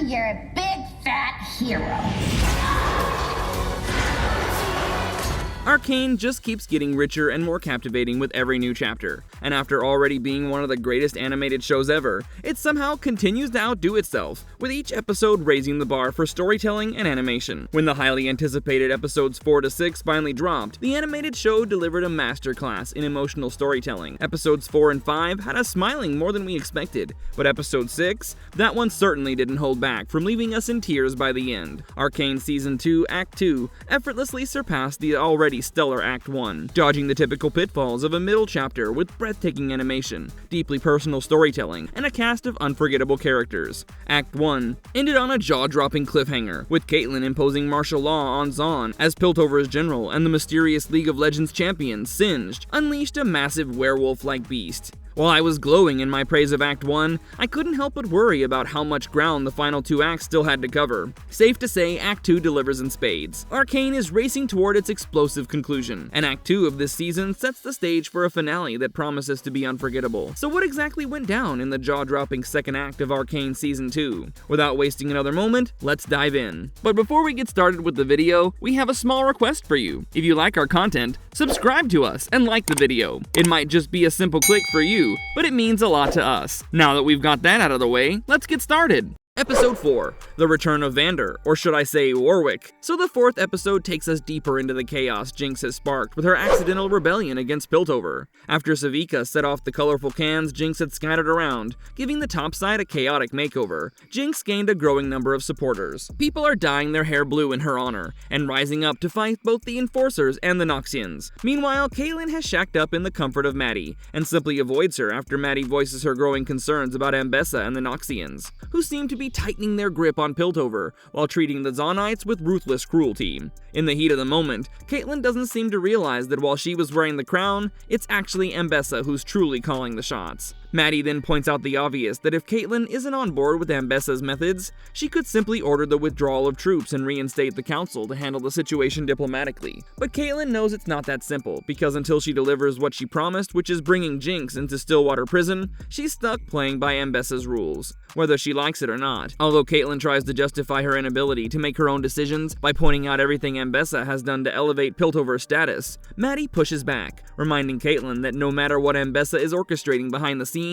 you're a big fat hero. Arcane just keeps getting richer and more captivating with every new chapter, and after already being one of the greatest animated shows ever, it somehow continues to outdo itself, with each episode raising the bar for storytelling and animation. When the highly anticipated episodes 4 to 6 finally dropped, the animated show delivered a masterclass in emotional storytelling. Episodes 4 and 5 had us smiling more than we expected, but episode 6, that one certainly didn't hold back from leaving us in tears by the end. Arcane Season 2, Act 2 effortlessly surpassed the already stellar Act 1, dodging the typical pitfalls of a middle chapter with breathtaking animation, deeply personal storytelling, and a cast of unforgettable characters. Act 1 ended on a jaw-dropping cliffhanger, with Caitlyn imposing martial law on Zaun as Piltover's general, and the mysterious League of Legends champion, Singed, unleashed a massive werewolf-like beast. While I was glowing in my praise of Act 1, I couldn't help but worry about how much ground the final 2 acts still had to cover. Safe to say, Act 2 delivers in spades. Arcane is racing toward its explosive conclusion, and Act 2 of this season sets the stage for a finale that promises to be unforgettable. So what exactly went down in the jaw-dropping second act of Arcane Season 2? Without wasting another moment, let's dive in. But before we get started with the video, we have a small request for you. If you like our content, subscribe to us and like the video. It might just be a simple click for you, but it means a lot to us. Now that we've got that out of the way, let's get started. Episode 4, The Return of Vander, or should I say Warwick. So the 4th episode takes us deeper into the chaos Jinx has sparked with her accidental rebellion against Piltover. After Savika set off the colorful cans Jinx had scattered around, giving the topside a chaotic makeover, Jinx gained a growing number of supporters. People are dyeing their hair blue in her honor, and rising up to fight both the Enforcers and the Noxians. Meanwhile, Caitlyn has shacked up in the comfort of Maddie, and simply avoids her after Maddie voices her growing concerns about Ambessa and the Noxians, who seem to be tightening their grip on Piltover while treating the Zaunites with ruthless cruelty. In the heat of the moment, Caitlyn doesn't seem to realize that while she was wearing the crown, it's actually Ambessa who's truly calling the shots. Maddie then points out the obvious that if Caitlyn isn't on board with Ambessa's methods, she could simply order the withdrawal of troops and reinstate the council to handle the situation diplomatically. But Caitlyn knows it's not that simple, because until she delivers what she promised, which is bringing Jinx into Stillwater Prison, she's stuck playing by Ambessa's rules, whether she likes it or not. Although Caitlyn tries to justify her inability to make her own decisions by pointing out everything Ambessa has done to elevate Piltover's status, Maddie pushes back, reminding Caitlyn that no matter what Ambessa is orchestrating behind the scenes,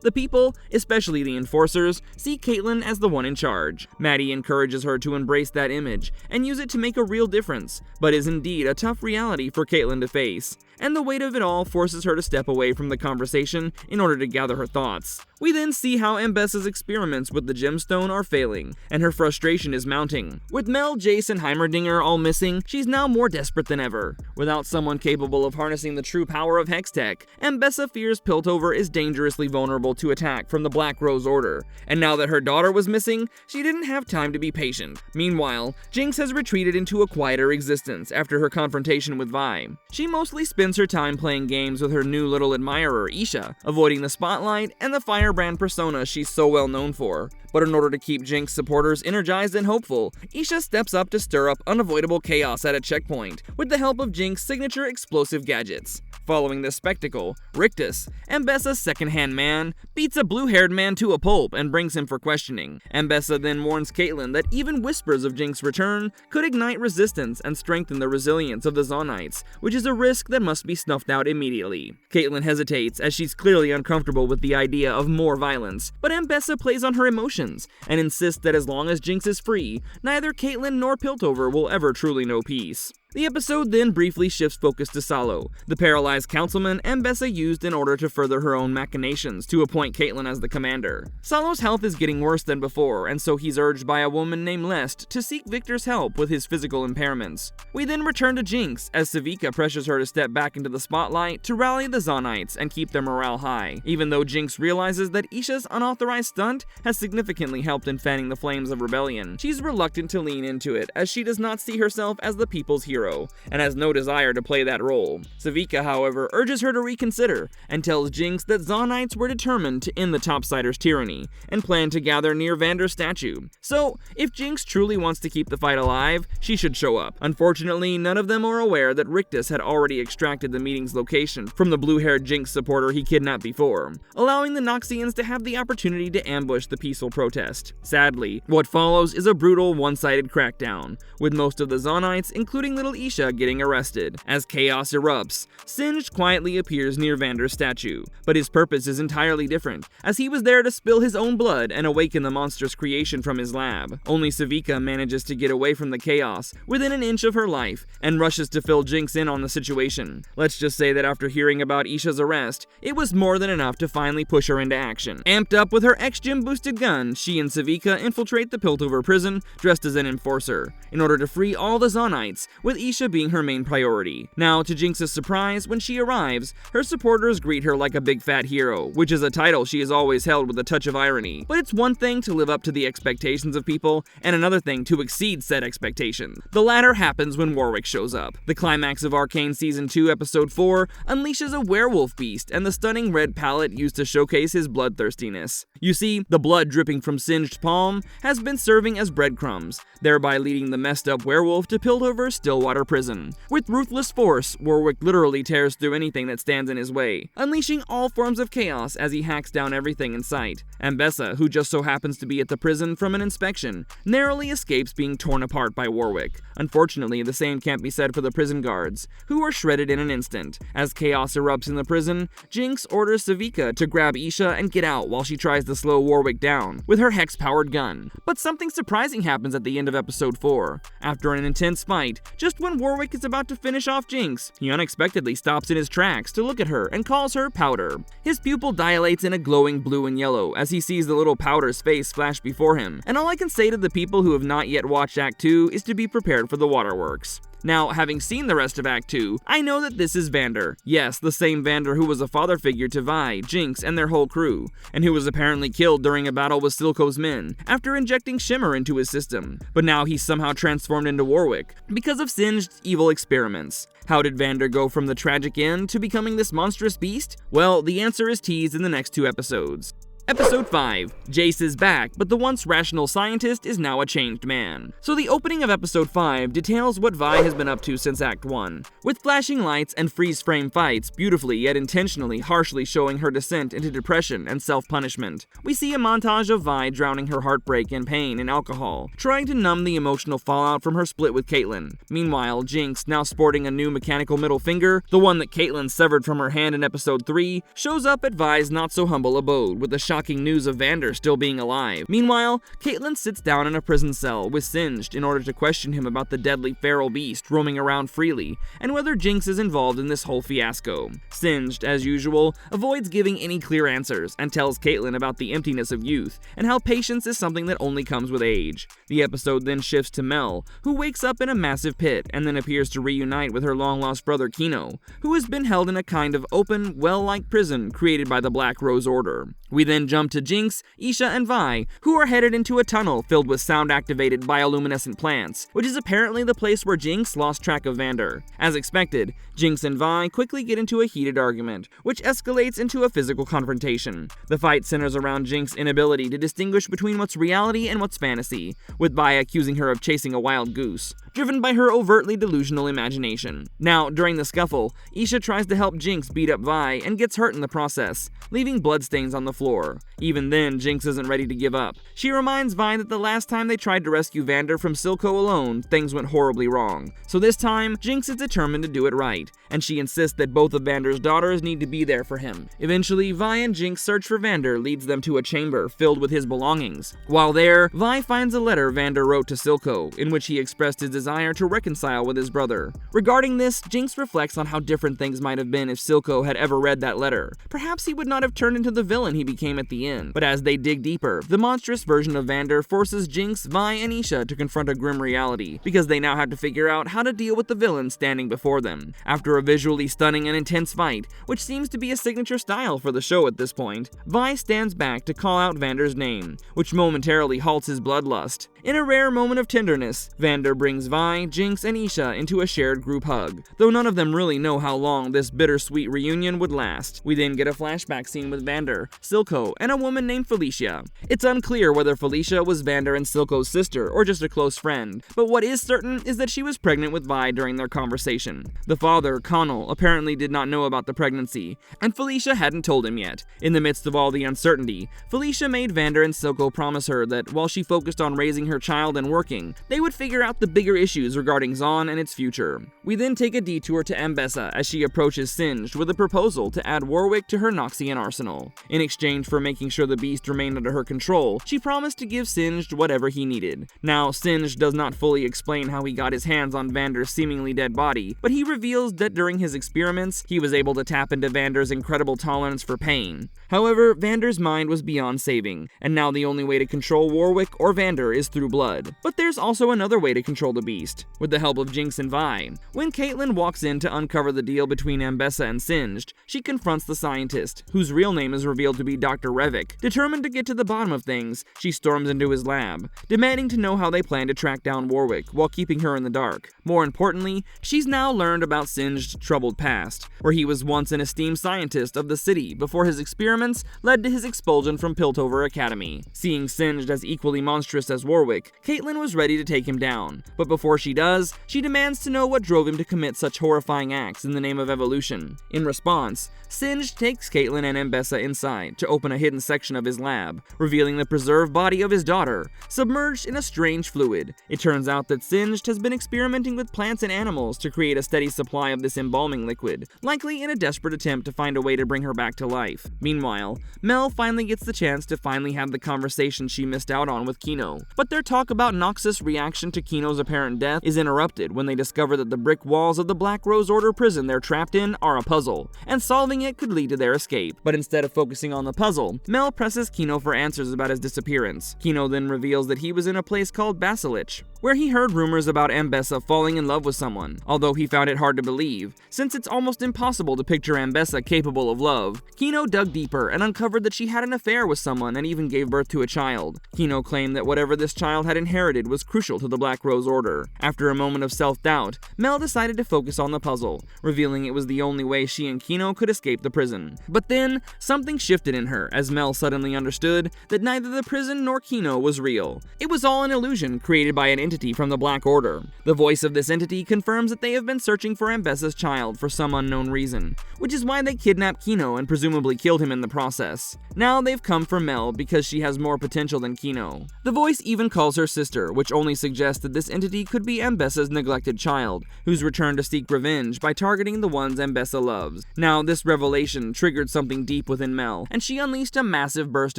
the people, especially the Enforcers, see Caitlyn as the one in charge. Maddie encourages her to embrace that image and use it to make a real difference, but is indeed a tough reality for Caitlyn to face, and the weight of it all forces her to step away from the conversation in order to gather her thoughts. We then see how Ambessa's experiments with the gemstone are failing, and her frustration is mounting. With Mel, Jace, and Heimerdinger all missing, she's now more desperate than ever. Without someone capable of harnessing the true power of Hextech, Ambessa fears Piltover is dangerously vulnerable to attack from the Black Rose Order, and now that her daughter was missing, she didn't have time to be patient. Meanwhile, Jinx has retreated into a quieter existence after her confrontation with Vi. She mostly spends her time playing games with her new little admirer, Isha, avoiding the spotlight and the firebrand persona she's so well known for. But in order to keep Jinx supporters energized and hopeful, Isha steps up to stir up unavoidable chaos at a checkpoint, with the help of Jinx's signature explosive gadgets. Following this spectacle, Rictus, Ambessa's second-hand man, beats a blue-haired man to a pulp and brings him for questioning. Ambessa then warns Caitlyn that even whispers of Jinx's return could ignite resistance and strengthen the resilience of the Zaunites, which is a risk that must be snuffed out immediately. Caitlyn hesitates as she's clearly uncomfortable with the idea of more violence, but Ambessa plays on her emotions and insists that as long as Jinx is free, neither Caitlyn nor Piltover will ever truly know peace. The episode then briefly shifts focus to Salo, the paralyzed councilman Ambessa used in order to further her own machinations to appoint Caitlyn as the commander. Salo's health is getting worse than before, and so he's urged by a woman named Lest to seek Viktor's help with his physical impairments. We then return to Jinx, as Savika pressures her to step back into the spotlight to rally the Zaunites and keep their morale high, even though Jinx realizes that Isha's unauthorized stunt has significantly helped in fanning the flames of rebellion. She's reluctant to lean into it, as she does not see herself as the people's hero hero, and has no desire to play that role. Savika, however, urges her to reconsider, and tells Jinx that Zaunites were determined to end the Topsiders' tyranny, and plan to gather near Vander's statue. So, if Jinx truly wants to keep the fight alive, she should show up. Unfortunately, none of them are aware that Rictus had already extracted the meeting's location from the blue-haired Jinx supporter he kidnapped before, allowing the Noxians to have the opportunity to ambush the peaceful protest. Sadly, what follows is a brutal, one-sided crackdown, with most of the Zaunites, including little Isha, getting arrested. As chaos erupts, Singed quietly appears near Vander's statue, but his purpose is entirely different, as he was there to spill his own blood and awaken the monstrous creation from his lab. Only Savika manages to get away from the chaos within an inch of her life, and rushes to fill Jinx in on the situation. Let's just say that after hearing about Isha's arrest, it was more than enough to finally push her into action. Amped up with her X-Gym boosted gun, she and Savika infiltrate the Piltover prison dressed as an enforcer, in order to free all the Zaunites, with Isha being her main priority. Now, to Jinx's surprise, when she arrives, her supporters greet her like a big fat hero, which is a title she has always held with a touch of irony. But it's one thing to live up to the expectations of people, and another thing to exceed said expectations. The latter happens when Warwick shows up. The climax of Arcane Season 2, Episode 4 unleashes a werewolf beast and the stunning red palette used to showcase his bloodthirstiness. You see, the blood dripping from Singed palm has been serving as breadcrumbs, thereby leading the messed up werewolf to Piltover's Stillwater prison. With ruthless force, Warwick literally tears through anything that stands in his way, unleashing all forms of chaos as he hacks down everything in sight. Ambessa, who just so happens to be at the prison from an inspection, narrowly escapes being torn apart by Warwick. Unfortunately, the same can't be said for the prison guards, who are shredded in an instant. As chaos erupts in the prison, Jinx orders Savika to grab Isha and get out while she tries to slow Warwick down with her hex-powered gun. But something surprising happens at the end of Episode 4. After an intense fight, just when Warwick is about to finish off Jinx, he unexpectedly stops in his tracks to look at her and calls her Powder. His pupil dilates in a glowing blue and yellow as he sees the little Powder's face flash before him, and all I can say to the people who have not yet watched Act 2 is to be prepared for the waterworks. Now, having seen the rest of Act 2, I know that this is Vander. Yes, the same Vander who was a father figure to Vi, Jinx, and their whole crew, and who was apparently killed during a battle with Silco's men after injecting Shimmer into his system. But now he's somehow transformed into Warwick because of Singed's evil experiments. How did Vander go from the tragic end to becoming this monstrous beast? Well, the answer is teased in the next 2 episodes. Episode 5. Jace is back, but the once rational scientist is now a changed man. So the opening of Episode 5 details what Vi has been up to since Act 1, with flashing lights and freeze-frame fights beautifully yet intentionally harshly showing her descent into depression and self-punishment. We see a montage of Vi drowning her heartbreak and pain in alcohol, trying to numb the emotional fallout from her split with Caitlyn. Meanwhile, Jinx, now sporting a new mechanical middle finger, the one that Caitlyn severed from her hand in Episode 3, shows up at Vi's not-so-humble abode with the shocking news of Vander still being alive. Meanwhile, Caitlyn sits down in a prison cell with Singed in order to question him about the deadly feral beast roaming around freely, and whether Jinx is involved in this whole fiasco. Singed, as usual, avoids giving any clear answers, and tells Caitlyn about the emptiness of youth, and how patience is something that only comes with age. The episode then shifts to Mel, who wakes up in a massive pit, and then appears to reunite with her long-lost brother Kino, who has been held in a kind of open, well-like prison created by the Black Rose Order. We then jump to Jinx, Isha, and Vi, who are headed into a tunnel filled with sound-activated bioluminescent plants, which is apparently the place where Jinx lost track of Vander. As expected, Jinx and Vi quickly get into a heated argument, which escalates into a physical confrontation. The fight centers around Jinx's inability to distinguish between what's reality and what's fantasy, with Vi accusing her of chasing a wild goose, driven by her overtly delusional imagination. Now, during the scuffle, Isha tries to help Jinx beat up Vi and gets hurt in the process, leaving bloodstains on the floor. Even then, Jinx isn't ready to give up. She reminds Vi that the last time they tried to rescue Vander from Silco alone, things went horribly wrong. So this time, Jinx is determined to do it right, and she insists that both of Vander's daughters need to be there for him. Eventually, Vi and Jinx search for Vander leads them to a chamber filled with his belongings. While there, Vi finds a letter Vander wrote to Silco, in which he expressed his desire to reconcile with his brother. Regarding this, Jinx reflects on how different things might have been if Silco had ever read that letter. Perhaps he would not have turned into the villain he became at the end. But as they dig deeper, the monstrous version of Vander forces Jinx, Vi, and Isha to confront a grim reality, because they now have to figure out how to deal with the villain standing before them. After a visually stunning and intense fight, which seems to be a signature style for the show at this point, Vi stands back to call out Vander's name, which momentarily halts his bloodlust, In a rare moment of tenderness, Vander brings Vi, Jinx, and Isha into a shared group hug, though none of them really know how long this bittersweet reunion would last. We then get a flashback scene with Vander, Silco, and a woman named Felicia. It's unclear whether Felicia was Vander and Silco's sister or just a close friend, but what is certain is that she was pregnant with Vi during their conversation. The father, Connell, apparently did not know about the pregnancy, and Felicia hadn't told him yet. In the midst of all the uncertainty, Felicia made Vander and Silco promise her that while she focused on raising her child and working, they would figure out the bigger issues regarding Zaun and its future. We then take a detour to Ambessa as she approaches Singed with a proposal to add Warwick to her Noxian arsenal. In exchange for making sure the beast remained under her control, she promised to give Singed whatever he needed. Now, Singed does not fully explain how he got his hands on Vander's seemingly dead body, but he reveals that during his experiments, he was able to tap into Vander's incredible tolerance for pain. However, Vander's mind was beyond saving, and now the only way to control Warwick or Vander is through blood. But there's also another way to control the beast, with the help of Jinx and Vi. When Caitlyn walks in to uncover the deal between Ambessa and Singed, she confronts the scientist, whose real name is revealed to be Dr. Revik. Determined to get to the bottom of things, she storms into his lab, demanding to know how they plan to track down Warwick while keeping her in the dark. More importantly, she's now learned about Singed's troubled past, where he was once an esteemed scientist of the city before his experiments led to his expulsion from Piltover Academy. Seeing Singed as equally monstrous as Warwick, Caitlyn was ready to take him down, but before she does, she demands to know what drove him to commit such horrifying acts in the name of evolution. In response, Singed takes Caitlyn and Ambessa inside to open a hidden section of his lab, revealing the preserved body of his daughter, submerged in a strange fluid. It turns out that Singed has been experimenting with plants and animals to create a steady supply of this embalming liquid, likely in a desperate attempt to find a way to bring her back to life. Meanwhile, Mel finally gets the chance to finally have the conversation she missed out on with Kino, but their talk about Noxus' reaction to Kino's apparent death is interrupted when they discover that the brick walls of the Black Rose Order prison they're trapped in are a puzzle, and solving it could lead to their escape. But instead of focusing on the puzzle, Mel presses Kino for answers about his disappearance. Kino then reveals that he was in a place called Basilich, where he heard rumors about Ambessa falling in love with someone, although he found it hard to believe, since it's almost impossible to picture Ambessa capable of love. Kino dug deeper and uncovered that she had an affair with someone and even gave birth to a child. Kino claimed that whatever this child had inherited was crucial to the Black Rose Order. After a moment of self-doubt, Mel decided to focus on the puzzle, revealing it was the only way she and Kino could escape the prison. But then, something shifted in her as Mel suddenly understood that neither the prison nor Kino was real. It was all an illusion created by an entity from the Black Order. The voice of this entity confirms that they have been searching for Ambessa's child for some unknown reason, which is why they kidnapped Kino and presumably killed him in the process. Now they've come for Mel because she has more potential than Kino. The voice even calls her sister, which only suggests that this entity could be Ambessa's neglected child, who's returned to seek revenge by targeting the ones Ambessa loves. Now this revelation triggered something deep within Mel, and she unleashed a massive burst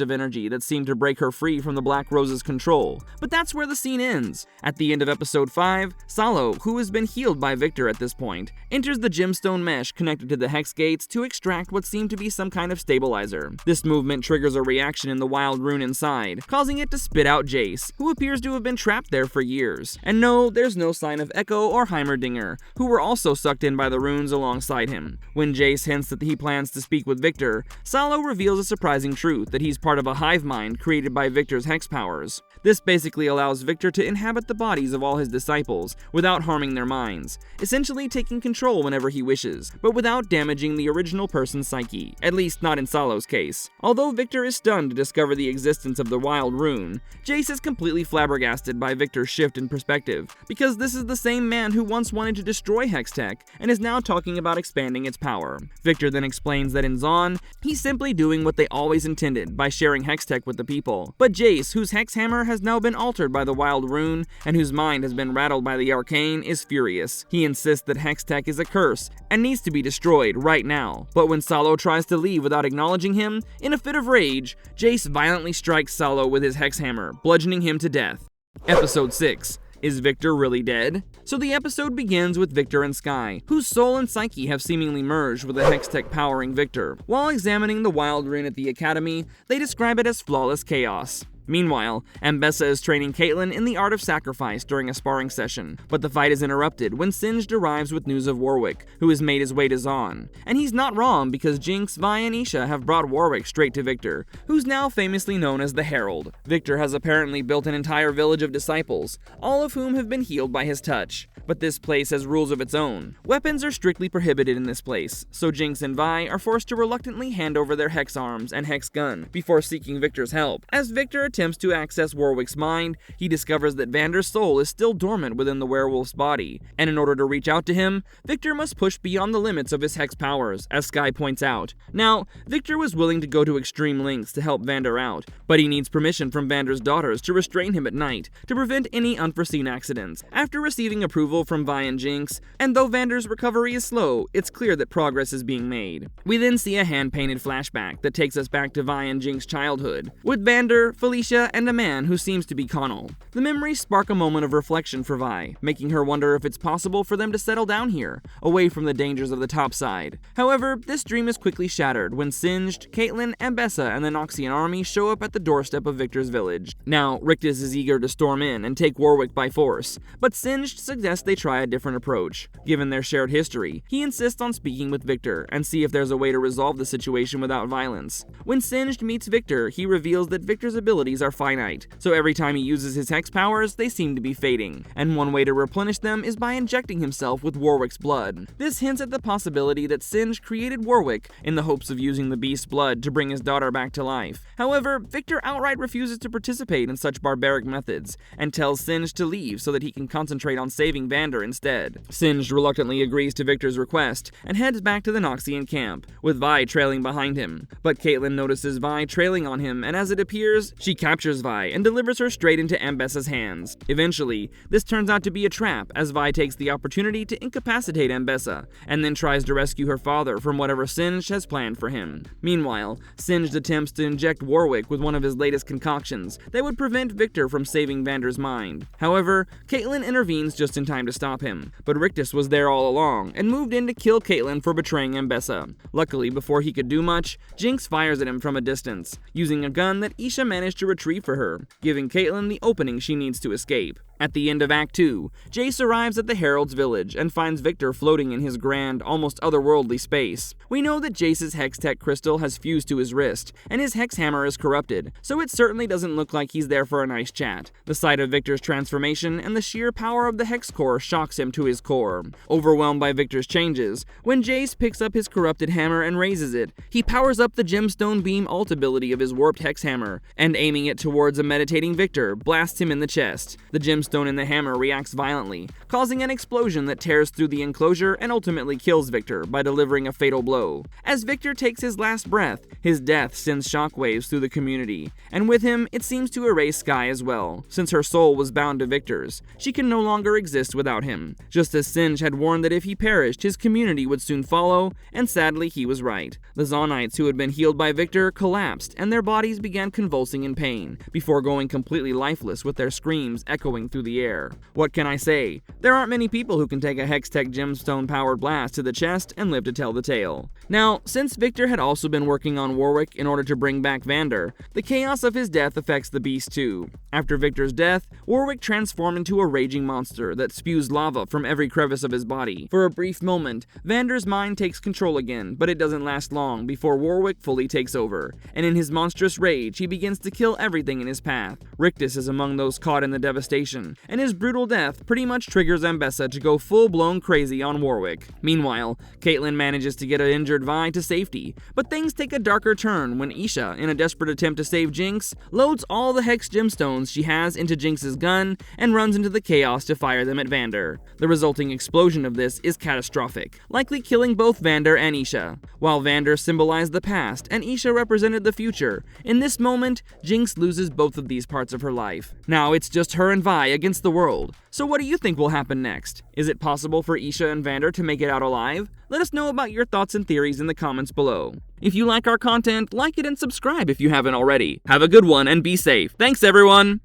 of energy that seemed to break her free from the Black Rose's control. But that's where the scene ends. At the end of episode 5, Salo, who has been healed by Viktor at this point, enters the gemstone mesh connected to the hex gates to extract what seemed to be some kind of stabilizer. This movement triggers a reaction in the wild rune inside, causing it to spit out Jace, who appears to have been trapped there for years. And no, there's no sign of Echo or Heimerdinger, who were also sucked in by the runes alongside him. When Jace hints that he plans to speak with Viktor, Salo reveals a surprising truth that he's part of a hive mind created by Viktor's hex powers. This basically allows Viktor to inhabit the bodies of all his disciples without harming their minds, essentially taking control whenever he wishes, but without damaging the original person's psyche, at least not in Salo's case. Although Viktor is stunned to discover the existence of the wild rune, Jace is completely flabbergasted by Viktor's shift in perspective, because this is the same man who once wanted to destroy Hextech and is now talking about expanding its power. Viktor then explains that in Zaun, he's simply doing what they always intended by sharing Hextech with the people. But Jace, whose hex hammer has now been altered by the wild rune and whose mind has been rattled by the Arcane, is furious. He insists that Hextech is a curse and needs to be destroyed right now. But when Salo tries to leave without acknowledging him, in a fit of rage, Jace violently strikes Salo with his hex hammer, bludgeoning him to death. Episode 6. Is Viktor really dead? So the episode begins with Viktor and Sky, whose soul and psyche have seemingly merged with the Hextech powering Viktor. While examining the wild rune at the Academy, they describe it as flawless chaos. Meanwhile, Ambessa is training Caitlyn in the art of sacrifice during a sparring session, but the fight is interrupted when Singed arrives with news of Warwick, who has made his way to Zaun. And he's not wrong, because Jinx, Vi, and Isha have brought Warwick straight to Viktor, who's now famously known as the Herald. Viktor has apparently built an entire village of disciples, all of whom have been healed by his touch. But this place has rules of its own. Weapons are strictly prohibited in this place, so Jinx and Vi are forced to reluctantly hand over their hex arms and hex gun before seeking Viktor's help. As Viktor attempts to access Warwick's mind, he discovers that Vander's soul is still dormant within the werewolf's body, and in order to reach out to him, Viktor must push beyond the limits of his hex powers, as Skye points out. Now, Viktor was willing to go to extreme lengths to help Vander out, but he needs permission from Vander's daughters to restrain him at night, to prevent any unforeseen accidents. After receiving approval from Vi and Jinx, and though Vander's recovery is slow, it's clear that progress is being made. We then see a hand-painted flashback that takes us back to Vi and Jinx's childhood, with Vander, Felicia, and a man who seems to be Connell. The memories spark a moment of reflection for Vi, making her wonder if it's possible for them to settle down here, away from the dangers of the topside. However, this dream is quickly shattered when Singed, Caitlyn, Ambessa, and the Noxian army show up at the doorstep of Viktor's village. Now, Rictus is eager to storm in and take Warwick by force, but Singed suggests they try a different approach. Given their shared history, he insists on speaking with Viktor and see if there's a way to resolve the situation without violence. When Singed meets Viktor, he reveals that Viktor's abilities are finite, so every time he uses his hex powers, they seem to be fading, and one way to replenish them is by injecting himself with Warwick's blood. This hints at the possibility that Singed created Warwick in the hopes of using the beast's blood to bring his daughter back to life. However, Viktor outright refuses to participate in such barbaric methods, and tells Singed to leave so that he can concentrate on saving Vander instead. Singed reluctantly agrees to Viktor's request, and heads back to the Noxian camp, with Vi trailing behind him. But Caitlyn notices Vi trailing on him, and as it appears, she captures Vi and delivers her straight into Ambessa's hands. Eventually, this turns out to be a trap, as Vi takes the opportunity to incapacitate Ambessa, and then tries to rescue her father from whatever Singed has planned for him. Meanwhile, Singed attempts to inject Warwick with one of his latest concoctions that would prevent Viktor from saving Vander's mind. However, Caitlyn intervenes just in time to stop him, but Rictus was there all along, and moved in to kill Caitlyn for betraying Ambessa. Luckily, before he could do much, Jinx fires at him from a distance, using a gun that Isha managed to retrieve for her, giving Caitlyn the opening she needs to escape. At the end of Act 2, Jace arrives at the Herald's village and finds Viktor floating in his grand, almost otherworldly space. We know that Jace's Hextech crystal has fused to his wrist, and his hex hammer is corrupted, so it certainly doesn't look like he's there for a nice chat. The sight of Viktor's transformation and the sheer power of the hex core shocks him to his core. Overwhelmed by Viktor's changes, when Jace picks up his corrupted hammer and raises it, he powers up the gemstone beam ult ability of his warped hex hammer, and aiming it towards a meditating Viktor, blasts him in the chest. The gemstone in the hammer reacts violently, causing an explosion that tears through the enclosure and ultimately kills Viktor by delivering a fatal blow. As Viktor takes his last breath, his death sends shockwaves through the community, and with him, it seems to erase Skye as well. Since her soul was bound to Viktor's, she can no longer exist without him. Just as Singe had warned that if he perished, his community would soon follow, and sadly he was right. The Zaunites who had been healed by Viktor collapsed, and their bodies began convulsing in pain, before going completely lifeless with their screams echoing through the air. What can I say? There aren't many people who can take a Hextech gemstone-powered blast to the chest and live to tell the tale. Now, since Viktor had also been working on Warwick in order to bring back Vander, the chaos of his death affects the beast too. After Viktor's death, Warwick transformed into a raging monster that spews lava from every crevice of his body. For a brief moment, Vander's mind takes control again, but it doesn't last long before Warwick fully takes over, and in his monstrous rage, he begins to kill everything in his path. Rictus is among those caught in the devastation, and his brutal death pretty much triggers Ambessa to go full-blown crazy on Warwick. Meanwhile, Caitlyn manages to get an injured Vi to safety, but things take a darker turn when Isha, in a desperate attempt to save Jinx, loads all the Hex gemstones she has into Jinx's gun and runs into the chaos to fire them at Vander. The resulting explosion of this is catastrophic, likely killing both Vander and Isha. While Vander symbolized the past and Isha represented the future, in this moment, Jinx loses both of these parts of her life. Now it's just her and Vi against the world. So what do you think will happen next? Is it possible for Isha and Vander to make it out alive? Let us know about your thoughts and theories in the comments below. If you like our content, like it and subscribe if you haven't already. Have a good one and be safe. Thanks everyone!